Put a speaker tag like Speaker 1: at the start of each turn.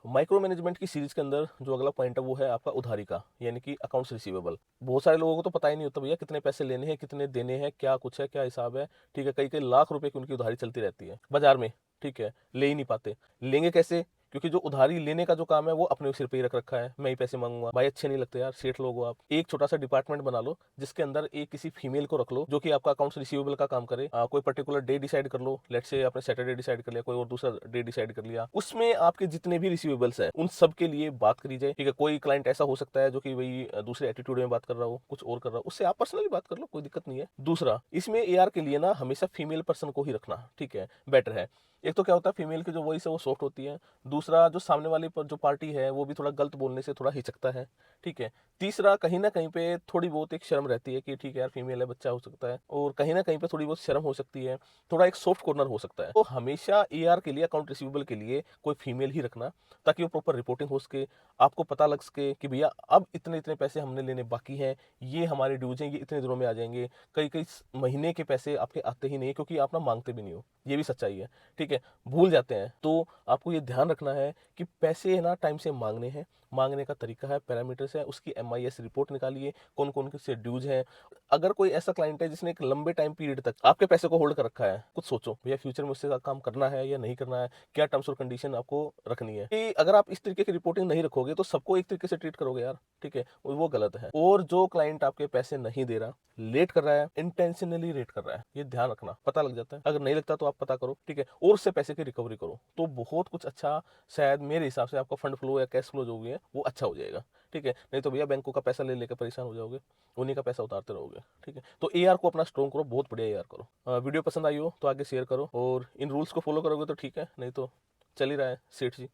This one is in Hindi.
Speaker 1: माइक्रो मैनेजमेंट की सीरीज के अंदर जो अगला पॉइंट है वो है आपका उधारी का, यानी कि अकाउंट्स रिसीवेबल। बहुत सारे लोगों को तो पता ही नहीं होता भैया कितने पैसे लेने हैं, कितने देने हैं, क्या कुछ है, क्या हिसाब है। ठीक है, कई कई लाख रुपए की उनकी उधारी चलती रहती है बाजार में। ठीक है, ले ही नहीं पाते। लेंगे कैसे? क्योंकि जो उधारी लेने का जो काम है वो अपने सिर पे ही रख रखा है, मैं ही पैसे मांगूंगा। भाई अच्छे नहीं लगते यार, सेठ लोग हो आप। एक छोटा सा डिपार्टमेंट बना लो जिसके अंदर एक किसी फीमेल को रख लो जो कि आपका अकाउंट्स रिसीवेबल का काम करे। कोई पर्टिकुलर डे डिसाइड कर लो, लेट्स से आपने सैटरडे डिसाइड कर लिया, कोई और दूसरा डे डिसाइड कर लिया, उसमें आपके जितने भी रिसीवेबल्स हैं उन सब के लिए बात करी जाए। ठीक है, कोई क्लाइंट ऐसा हो सकता है जो कि वही दूसरे एटीट्यूड में बात कर रहा हो, कुछ और कर रहा हो, उससे आप पर्सनली बात कर लो, कोई दिक्कत नहीं है। दूसरा, इसमें एआर के लिए ना हमेशा फीमेल पर्सन को ही रखना, ठीक है, बेटर है। एक तो क्या होता है, फीमेल की जो वॉइस है वो सॉफ्ट होती है। दूसरा, जो सामने वाली पर जो पार्टी है वो भी थोड़ा गलत बोलने से थोड़ा हिचकता है। ठीक है। तीसरा, कहीं ना कहीं पे थोड़ी बहुत एक शर्म रहती है कि ठीक है यार फीमेल है, बच्चा हो सकता है, और कहीं ना कहीं पे थोड़ी बहुत शर्म हो सकती है, थोड़ा एक सॉफ्ट कॉर्नर हो सकता है। तो हमेशा एआर के लिए, अकाउंट रिसीवेबल के लिए कोई फीमेल ही रखना, ताकि वो प्रॉपर रिपोर्टिंग हो सके, आपको पता लग सके कि भैया अब इतने इतने पैसे हमने लेने बाकी हैं, ये हमारे ड्यूज हैं, ये इतने दिनों में आ जाएंगे। कई कई महीने के पैसे आपके आते ही नहीं है, क्योंकि आप ना मांगते भी नहीं हो, ये भी सच्चाई है। ठीक है, भूल जाते हैं। तो आपको ये ध्यान रखना है कि पैसे है ना टाइम से मांगने हैं। मांगने का तरीका है, पैरामीटर्स है, उसकी एमआईएस रिपोर्ट निकालिए, कौन कौन से ड्यूज हैं। अगर कोई ऐसा क्लाइंट है जिसने एक लंबे टाइम पीरियड तक आपके पैसे को होल्ड कर रखा है, कुछ सोचो भैया फ्यूचर में उससे काम करना है या नहीं करना है, क्या टर्म्स और कंडीशन आपको रखनी है। कि अगर आप इस तरीके की रिपोर्टिंग नहीं रखोगे तो सबको एक तरीके से ट्रीट करोगे यार। ठीक है, वो गलत है। और जो क्लाइंट आपके पैसे नहीं दे रहा, लेट कर रहा है, इंटेंशनली लेट कर रहा है, ये ध्यान रखना, पता लग जाता है। अगर नहीं लगता तो आप पता करो, ठीक है, और उससे पैसे की रिकवरी करो, तो बहुत कुछ अच्छा, शायद मेरे हिसाब से आपका फंड फ्लो या कैश फ्लो जो भी है वो अच्छा हो जाएगा। ठीक है, नहीं तो भैया बैंकों का पैसा ले लेकर परेशान हो जाओगे, उन्हीं का पैसा उतारते रहोगे। ठीक है, तो एआर को अपना स्ट्रॉन्ग करो, बहुत बढ़िया एआर करो। वीडियो पसंद आई हो तो आगे शेयर करो, और इन रूल्स को फॉलो करोगे तो ठीक है, नहीं तो चल ही रहा है सेठ जी।